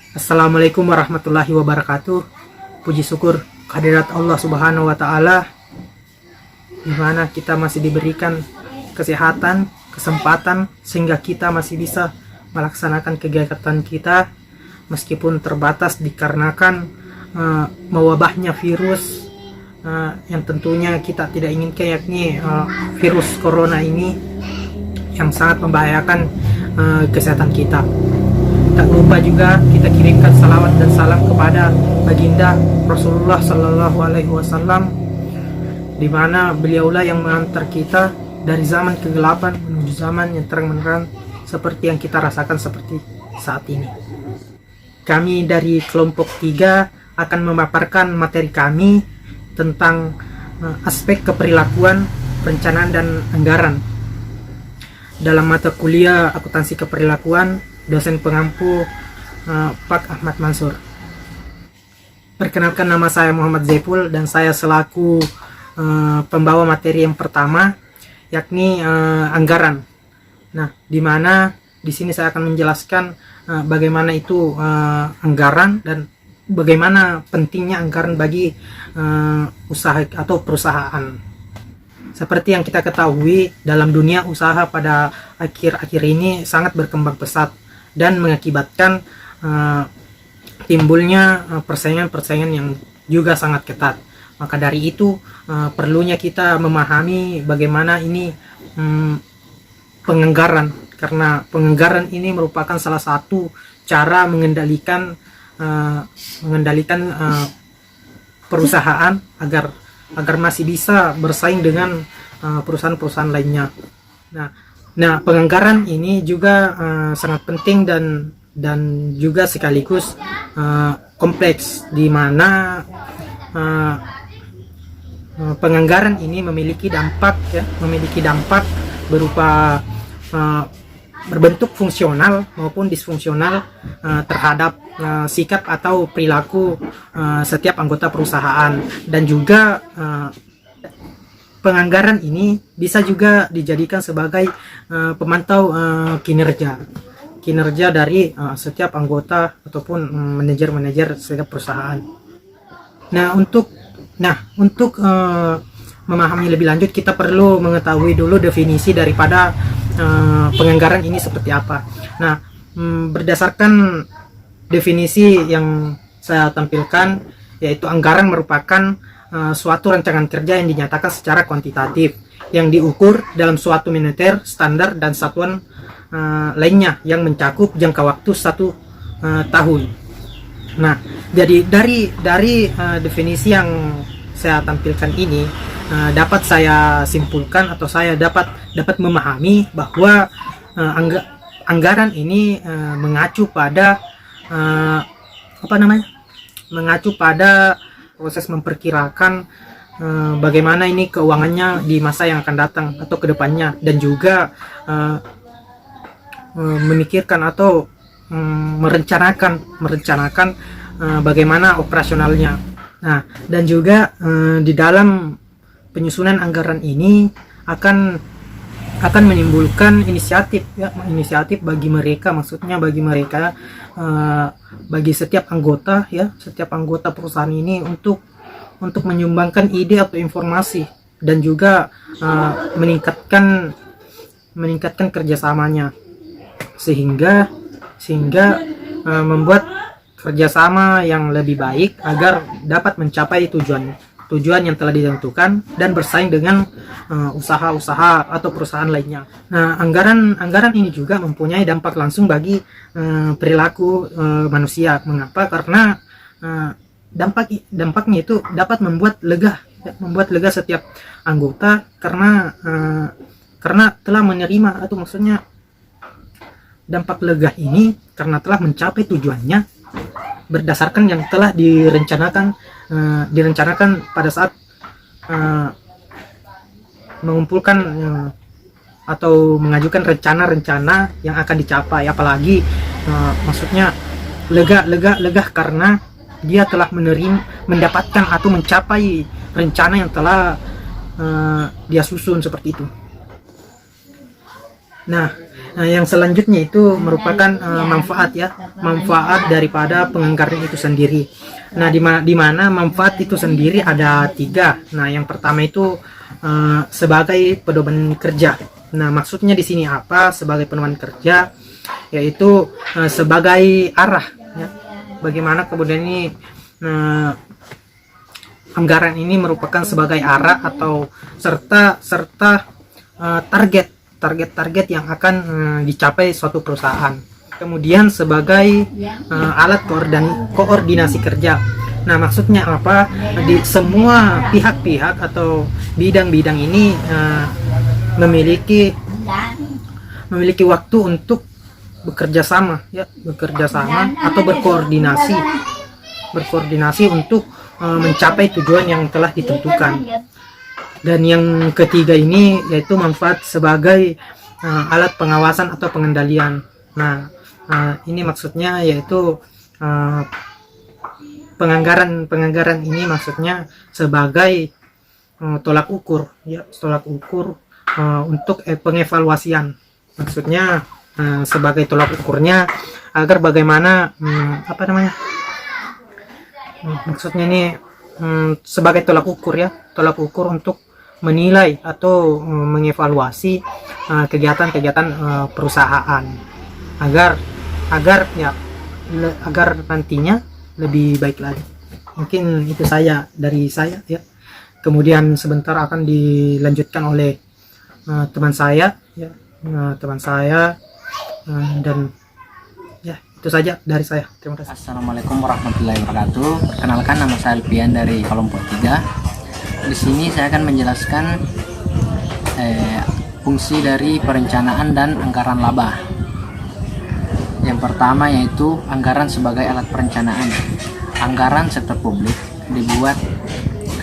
Assalamualaikum warahmatullahi wabarakatuh. Puji syukur kehadirat Allah Subhanahu wa Ta'ala, di mana kita masih diberikan kesehatan, kesempatan, sehingga kita masih bisa melaksanakan kegiatan kita meskipun terbatas dikarenakan mewabahnya virus yang tentunya kita tidak inginkan, yakni virus corona ini yang sangat membahayakan kesehatan kita. Tak lupa juga kita kirimkan salawat dan salam kepada baginda Rasulullah Sallallahu Alaihi Wasallam, di mana beliaulah yang mengantar kita dari zaman kegelapan menuju zaman yang terang benderang seperti yang kita rasakan seperti saat ini. Kami dari kelompok 3 akan memaparkan materi kami tentang aspek keperilakuan, perencanaan dan anggaran dalam mata kuliah akuntansi keperilakuan, dosen pengampu Pak Ahmad Mansur. Perkenalkan, nama saya Muhammad Zaipul dan saya selaku pembawa materi yang pertama, yakni anggaran. Nah, di mana di sini saya akan menjelaskan bagaimana itu anggaran dan bagaimana pentingnya anggaran bagi usaha atau perusahaan. Seperti yang kita ketahui, dalam dunia usaha pada akhir-akhir ini sangat berkembang pesat dan mengakibatkan timbulnya persaingan-persaingan yang juga sangat ketat. Maka dari itu perlunya kita memahami bagaimana ini penganggaran, karena penganggaran ini merupakan salah satu cara mengendalikan perusahaan agar masih bisa bersaing dengan perusahaan-perusahaan lainnya. Nah, penganggaran ini juga sangat penting dan juga sekaligus kompleks, di mana penganggaran ini memiliki dampak berupa berbentuk fungsional maupun disfungsional terhadap sikap atau perilaku setiap anggota perusahaan, dan juga penganggaran ini bisa juga dijadikan sebagai pemantau kinerja dari setiap anggota ataupun manajer setiap perusahaan. Nah, untuk memahami lebih lanjut, kita perlu mengetahui dulu definisi daripada penganggaran ini seperti apa. Nah, berdasarkan definisi yang saya tampilkan, yaitu anggaran merupakan suatu rancangan kerja yang dinyatakan secara kuantitatif, yang diukur dalam suatu moneter, standar, dan satuan lainnya yang mencakup jangka waktu 1 tahun. Nah, jadi dari definisi yang saya tampilkan ini, dapat saya simpulkan atau saya dapat memahami bahwa anggaran ini mengacu pada proses memperkirakan bagaimana ini keuangannya di masa yang akan datang atau kedepannya, dan juga memikirkan atau merencanakan bagaimana operasionalnya. Nah, dan juga di dalam penyusunan anggaran ini akan menimbulkan inisiatif bagi mereka, bagi setiap anggota perusahaan ini untuk menyumbangkan ide atau informasi, dan juga meningkatkan kerjasamanya, sehingga membuat kerjasama yang lebih baik agar dapat mencapai tujuan yang telah ditentukan dan bersaing dengan usaha-usaha atau perusahaan lainnya. Nah, anggaran ini juga mempunyai dampak langsung bagi perilaku manusia. Mengapa? Karena dampaknya itu dapat membuat lega setiap anggota, karena telah menerima, atau maksudnya dampak lega ini karena telah mencapai tujuannya berdasarkan yang telah direncanakan pada saat mengumpulkan atau mengajukan rencana yang akan dicapai. Apalagi maksudnya lega karena dia telah mendapatkan atau mencapai rencana yang telah dia susun, seperti itu. Nah, Nah, yang selanjutnya itu merupakan manfaat ya, manfaat daripada penganggaran itu sendiri. Nah, di mana manfaat itu sendiri ada 3. Nah, yang pertama itu sebagai pedoman kerja. Nah, maksudnya di sini apa? Sebagai pedoman kerja, yaitu sebagai arah ya. Bagaimana kemudian ini anggaran ini merupakan sebagai arah atau serta target yang akan dicapai suatu perusahaan. Kemudian sebagai alat koordinasi kerja. Nah, maksudnya apa? Di semua pihak-pihak atau bidang-bidang ini memiliki waktu untuk bekerja sama atau berkoordinasi untuk mencapai tujuan yang telah ditentukan. Dan yang ketiga ini yaitu manfaat sebagai alat pengawasan atau pengendalian. Nah, ini maksudnya yaitu penganggaran ini maksudnya sebagai tolak ukur untuk pengevaluasian. Maksudnya sebagai tolak ukurnya agar bagaimana maksudnya ini sebagai tolak ukur untuk menilai atau mengevaluasi kegiatan-kegiatan perusahaan agar nantinya lebih baik lagi. Mungkin itu dari saya ya. Kemudian sebentar akan dilanjutkan oleh teman saya dan ya, itu saja dari saya. Terima kasih. Assalamualaikum warahmatullahi wabarakatuh. Perkenalkan, nama saya Alfian dari kelompok 3. Di sini saya akan menjelaskan fungsi dari perencanaan dan anggaran laba. Yang pertama yaitu anggaran sebagai alat perencanaan. Anggaran sektor publik dibuat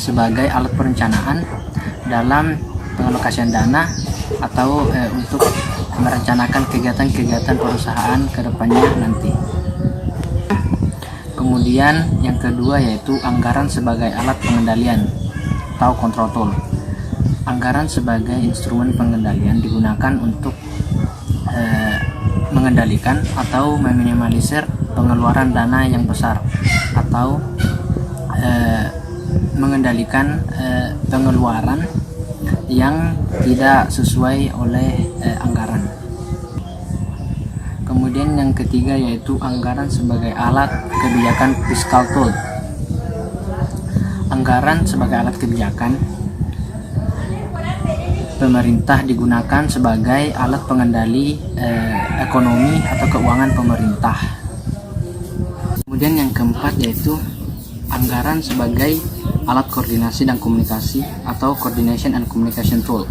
sebagai alat perencanaan dalam pengalokasian dana atau untuk merencanakan kegiatan-kegiatan perusahaan ke depannya nanti. Kemudian yang kedua yaitu anggaran sebagai alat pengendalian atau control tool. Anggaran sebagai instrumen pengendalian digunakan untuk mengendalikan atau meminimalisir pengeluaran dana yang besar atau mengendalikan pengeluaran yang tidak sesuai oleh anggaran. Kemudian yang ketiga yaitu anggaran sebagai alat kebijakan fiscal tool. Anggaran sebagai alat kebijakan pemerintah digunakan sebagai alat pengendali ekonomi atau keuangan pemerintah. Kemudian yang keempat yaitu anggaran sebagai alat koordinasi dan komunikasi atau coordination and communication tool.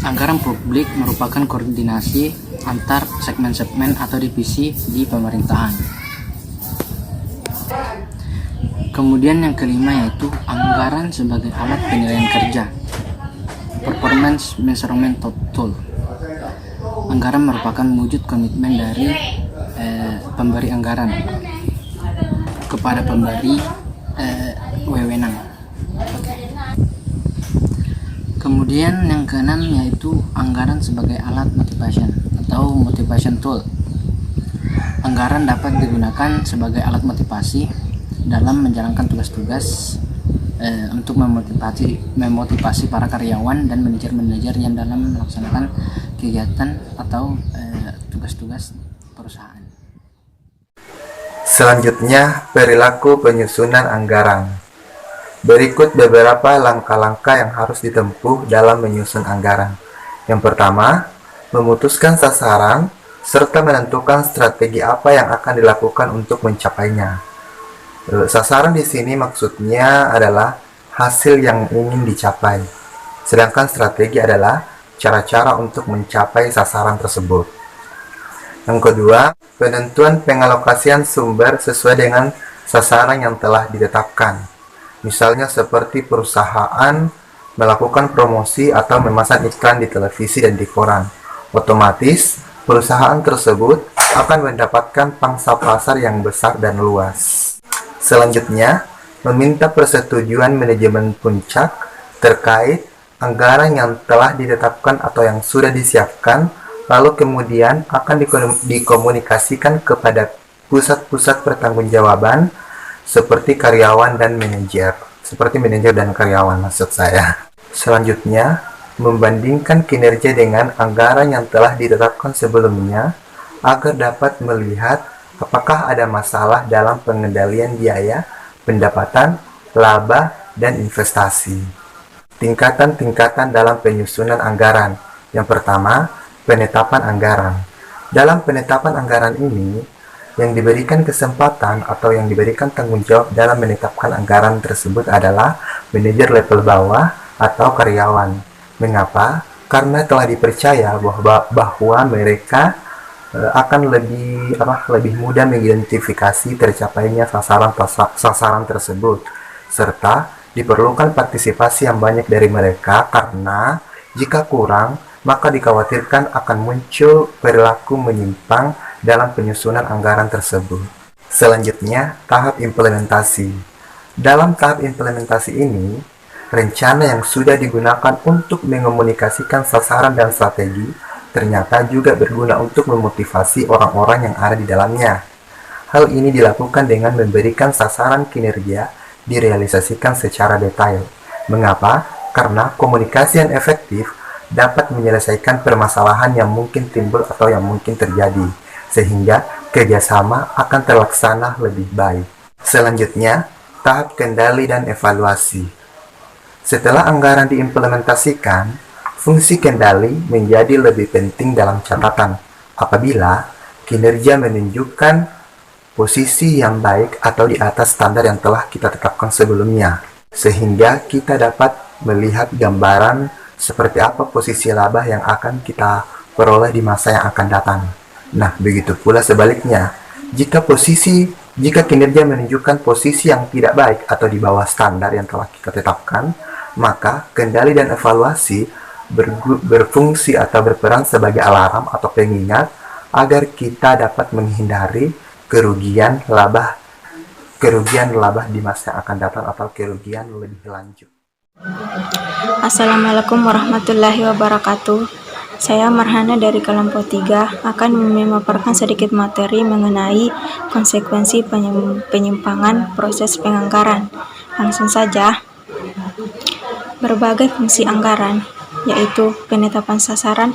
Anggaran publik merupakan koordinasi antar segmen-segmen atau divisi di pemerintahan. Kemudian yang kelima yaitu anggaran sebagai alat penilaian kerja, performance measurement tool. Anggaran merupakan wujud komitmen dari pemberi anggaran kepada pemberi wewenang. Kemudian yang keenam yaitu anggaran sebagai alat motivation atau motivation tool. Anggaran dapat digunakan sebagai alat motivasi dalam menjalankan tugas-tugas untuk memotivasi para karyawan dan manajer-manajer yang dalam melaksanakan kegiatan atau tugas-tugas perusahaan. Selanjutnya, perilaku penyusunan anggaran. Berikut beberapa langkah-langkah yang harus ditempuh dalam menyusun anggaran. Yang pertama, memutuskan sasaran serta menentukan strategi apa yang akan dilakukan untuk mencapainya. Sasaran di sini maksudnya adalah hasil yang ingin dicapai, sedangkan strategi adalah cara-cara untuk mencapai sasaran tersebut. Yang kedua, penentuan pengalokasian sumber sesuai dengan sasaran yang telah ditetapkan. Misalnya seperti perusahaan melakukan promosi atau memasang iklan di televisi dan di koran. Otomatis, perusahaan tersebut akan mendapatkan pangsa pasar yang besar dan luas. Selanjutnya, meminta persetujuan manajemen puncak terkait anggaran yang telah ditetapkan atau yang sudah disiapkan, lalu kemudian akan dikomunikasikan kepada pusat-pusat pertanggungjawaban seperti karyawan dan manajer. Seperti manajer dan karyawan maksud saya. Selanjutnya, membandingkan kinerja dengan anggaran yang telah ditetapkan sebelumnya agar dapat melihat apakah ada masalah dalam pengendalian biaya, pendapatan, laba, dan investasi. Tingkatan-tingkatan dalam penyusunan anggaran. Yang pertama, penetapan anggaran. Dalam penetapan anggaran ini, yang diberikan kesempatan atau yang diberikan tanggung jawab dalam menetapkan anggaran tersebut adalah manajer level bawah atau karyawan. Mengapa? Karena telah dipercaya bahwa mereka akan lebih mudah mengidentifikasi tercapainya sasaran tersebut, serta diperlukan partisipasi yang banyak dari mereka karena jika kurang, maka dikhawatirkan akan muncul perilaku menyimpang dalam penyusunan anggaran tersebut. Selanjutnya, tahap implementasi. Dalam tahap implementasi ini, rencana yang sudah digunakan untuk mengomunikasikan sasaran dan strategi ternyata juga berguna untuk memotivasi orang-orang yang ada di dalamnya. Hal ini dilakukan dengan memberikan sasaran kinerja direalisasikan secara detail. Mengapa? Karena komunikasi yang efektif dapat menyelesaikan permasalahan yang mungkin timbul atau yang mungkin terjadi, sehingga kerjasama akan terlaksana lebih baik. Selanjutnya, tahap kendali dan evaluasi. Setelah anggaran diimplementasikan, fungsi kendali menjadi lebih penting dalam catatan apabila kinerja menunjukkan posisi yang baik atau di atas standar yang telah kita tetapkan sebelumnya, sehingga kita dapat melihat gambaran seperti apa posisi laba yang akan kita peroleh di masa yang akan datang. Nah, begitu pula sebaliknya, jika kinerja menunjukkan posisi yang tidak baik atau di bawah standar yang telah kita tetapkan, maka kendali dan evaluasi berfungsi atau berperan sebagai alarm atau pengingat agar kita dapat menghindari kerugian laba di masa yang akan datang atau kerugian lebih lanjut. Assalamualaikum warahmatullahi wabarakatuh. Saya Marhana dari kelompok 3 akan memaparkan sedikit materi mengenai konsekuensi penyimpangan proses penganggaran. Langsung saja. Berbagai fungsi anggaran, yaitu penetapan sasaran,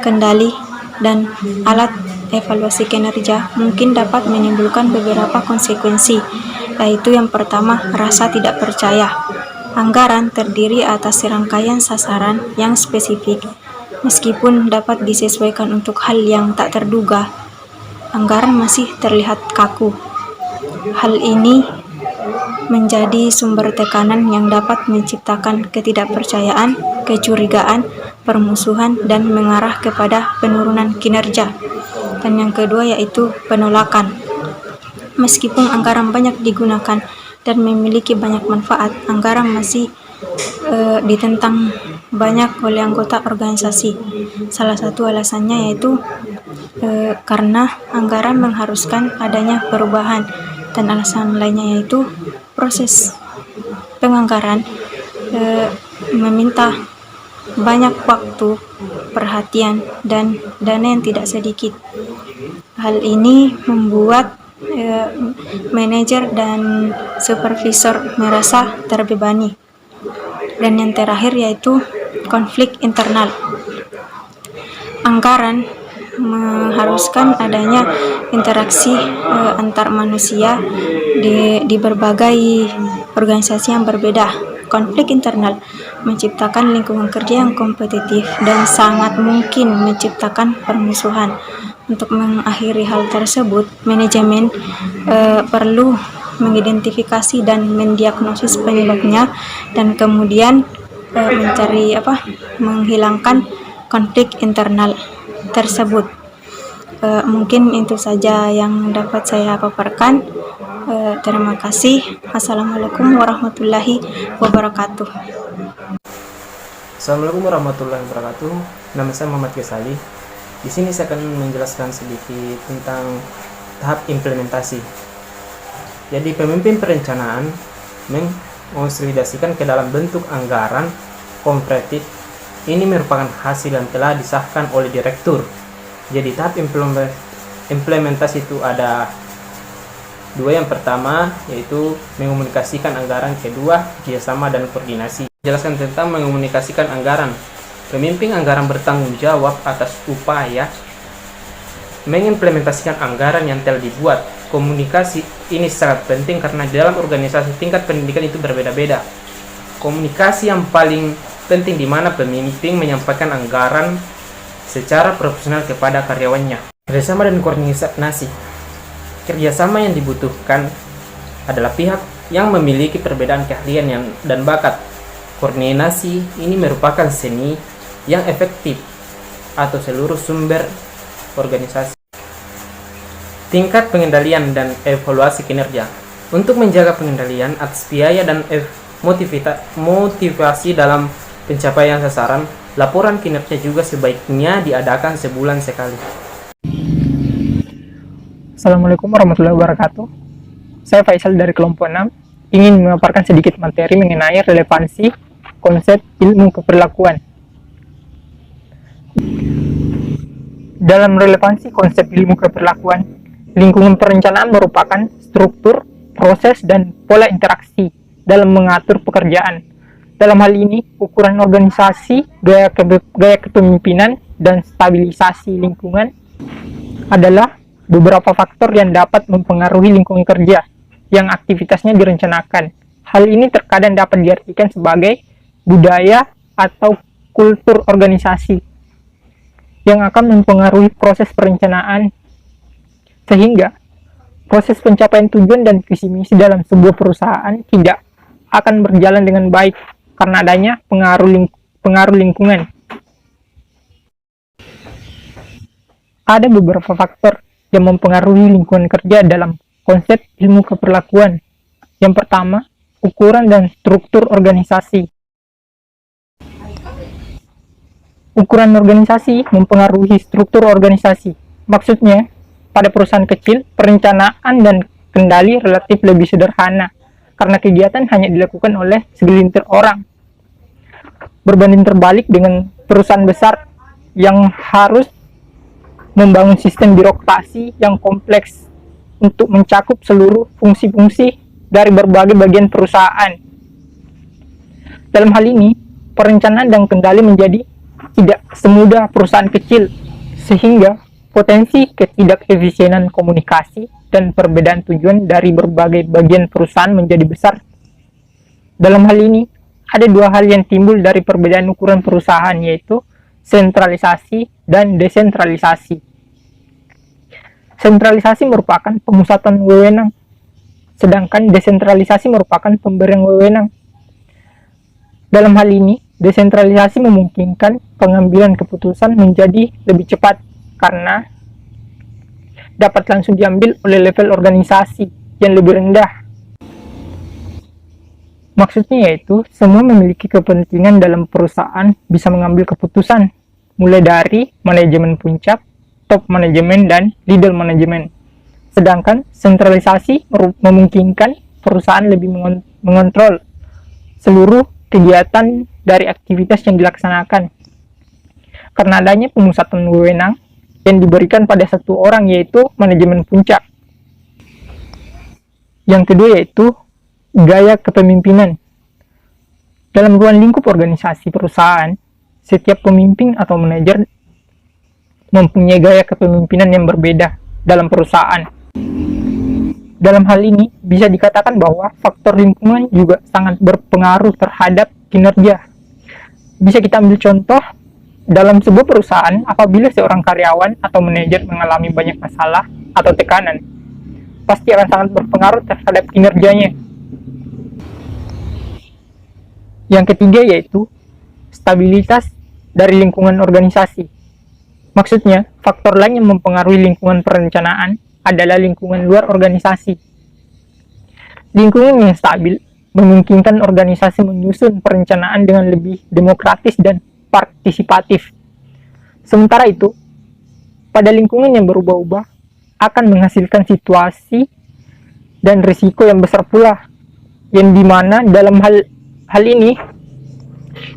kendali, dan alat evaluasi kinerja mungkin dapat menimbulkan beberapa konsekuensi, yaitu yang pertama, rasa tidak percaya. Anggaran terdiri atas serangkaian sasaran yang spesifik. Meskipun dapat disesuaikan untuk hal yang tak terduga, anggaran masih terlihat kaku. Hal ini menjadi sumber tekanan yang dapat menciptakan ketidakpercayaan, kecurigaan, permusuhan, dan mengarah kepada penurunan kinerja. Dan yang kedua yaitu penolakan. Meskipun anggaran banyak digunakan dan memiliki banyak manfaat, anggaran masih ditentang banyak oleh anggota organisasi. Salah satu alasannya yaitu karena anggaran mengharuskan adanya perubahan, dan alasan lainnya yaitu proses penganggaran meminta banyak waktu, perhatian, dan dana yang tidak sedikit. Hal ini membuat manajer dan supervisor merasa terbebani. Dan yang terakhir yaitu konflik internal. Anggaran mengharuskan adanya interaksi antar manusia di berbagai organisasi yang berbeda. Konflik internal menciptakan lingkungan kerja yang kompetitif dan sangat mungkin menciptakan permusuhan. Untuk mengakhiri hal tersebut, manajemen perlu mengidentifikasi dan mendiagnosis penyebabnya, dan kemudian menghilangkan konflik internal tersebut. Mungkin itu saja yang dapat saya paparkan. Terima kasih. Assalamualaikum warahmatullahi wabarakatuh. Assalamualaikum warahmatullahi wabarakatuh. Nama saya Muhammad Ghazali. Di sini saya akan menjelaskan sedikit tentang tahap implementasi. Jadi pemimpin perencanaan mengkonsolidasikan ke dalam bentuk anggaran kompetitif ini merupakan hasil yang telah disahkan oleh direktur. Jadi tahap implementasi itu ada dua. Yang pertama yaitu mengomunikasikan anggaran, kedua kerjasama dan koordinasi. Jelaskan tentang mengomunikasikan anggaran. Pemimpin anggaran bertanggung jawab atas upaya mengimplementasikan anggaran yang telah dibuat. Komunikasi ini sangat penting karena dalam organisasi tingkat pendidikan itu berbeda-beda. Komunikasi yang paling penting di mana pemimpin menyampaikan anggaran secara profesional kepada karyawannya. Kerjasama dan koordinasi. Kerjasama yang dibutuhkan adalah pihak yang memiliki perbedaan keahlian dan bakat. Koordinasi ini merupakan seni yang efektif atau seluruh sumber organisasi. Tingkat pengendalian dan evaluasi kinerja. Untuk menjaga pengendalian atas biaya dan motivasi dalam pencapaian sasaran, laporan kinerja juga sebaiknya diadakan sebulan sekali. Assalamualaikum warahmatullahi wabarakatuh. Saya Faisal dari kelompok 6, ingin memaparkan sedikit materi mengenai relevansi konsep ilmu keperlakuan. Dalam relevansi konsep ilmu keperlakuan, lingkungan perencanaan merupakan struktur, proses, dan pola interaksi dalam mengatur pekerjaan. Dalam hal ini, ukuran organisasi, gaya kepemimpinan, dan stabilisasi lingkungan adalah beberapa faktor yang dapat mempengaruhi lingkungan kerja yang aktivitasnya direncanakan. Hal ini terkadang dapat diartikan sebagai budaya atau kultur organisasi yang akan mempengaruhi proses perencanaan, sehingga proses pencapaian tujuan dan visi misi dalam sebuah perusahaan tidak akan berjalan dengan baik karena adanya pengaruh lingkungan. Ada beberapa faktor yang mempengaruhi lingkungan kerja dalam konsep ilmu keperlakuan. Yang pertama, ukuran dan struktur organisasi. Ukuran organisasi mempengaruhi struktur organisasi. Maksudnya, pada perusahaan kecil, perencanaan dan kendali relatif lebih sederhana karena kegiatan hanya dilakukan oleh segelintir orang. Berbanding terbalik dengan perusahaan besar yang harus membangun sistem birokrasi yang kompleks untuk mencakup seluruh fungsi-fungsi dari berbagai bagian perusahaan. Dalam hal ini, perencanaan dan kendali menjadi tidak semudah perusahaan kecil, sehingga potensi ketidakefisienan komunikasi dan perbedaan tujuan dari berbagai bagian perusahaan menjadi besar. Dalam hal ini, ada dua hal yang timbul dari perbedaan ukuran perusahaan, yaitu sentralisasi dan desentralisasi. Sentralisasi merupakan pemusatan wewenang, sedangkan desentralisasi merupakan pemberian wewenang. Dalam hal ini, desentralisasi memungkinkan pengambilan keputusan menjadi lebih cepat karena dapat langsung diambil oleh level organisasi yang lebih rendah. Maksudnya yaitu, semua memiliki kepentingan dalam perusahaan bisa mengambil keputusan, mulai dari manajemen puncak, top manajemen, dan middle manajemen. Sedangkan sentralisasi memungkinkan perusahaan lebih mengontrol seluruh kegiatan dari aktivitas yang dilaksanakan karena adanya pemusatan wewenang yang diberikan pada satu orang, yaitu manajemen puncak. Yang kedua yaitu gaya kepemimpinan. Dalam ruang lingkup organisasi perusahaan, setiap pemimpin atau manajer mempunyai gaya kepemimpinan yang berbeda dalam perusahaan. Dalam hal ini, bisa dikatakan bahwa faktor lingkungan juga sangat berpengaruh terhadap kinerja. Bisa kita ambil contoh, dalam sebuah perusahaan, apabila seorang karyawan atau manajer mengalami banyak masalah atau tekanan, pasti akan sangat berpengaruh terhadap kinerjanya. Yang ketiga yaitu stabilitas dari lingkungan organisasi. Maksudnya, faktor lain yang mempengaruhi lingkungan perencanaan adalah lingkungan luar organisasi. Lingkungan yang stabil memungkinkan organisasi menyusun perencanaan dengan lebih demokratis dan partisipatif. Sementara itu, pada lingkungan yang berubah-ubah akan menghasilkan situasi dan risiko yang besar pula, yang dimana dalam hal ini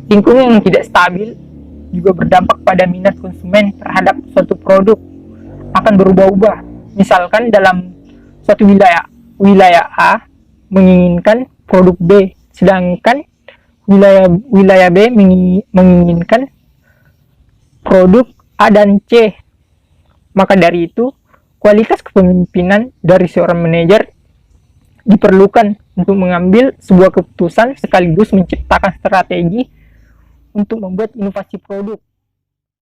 Lingkungan yang tidak stabil juga berdampak pada minat konsumen terhadap suatu produk akan berubah-ubah. Misalkan dalam suatu wilayah A menginginkan produk B, sedangkan wilayah B menginginkan produk A dan C. Maka dari itu, kualitas kepemimpinan dari seorang manajer diperlukan untuk mengambil sebuah keputusan sekaligus menciptakan strategi untuk membuat inovasi produk.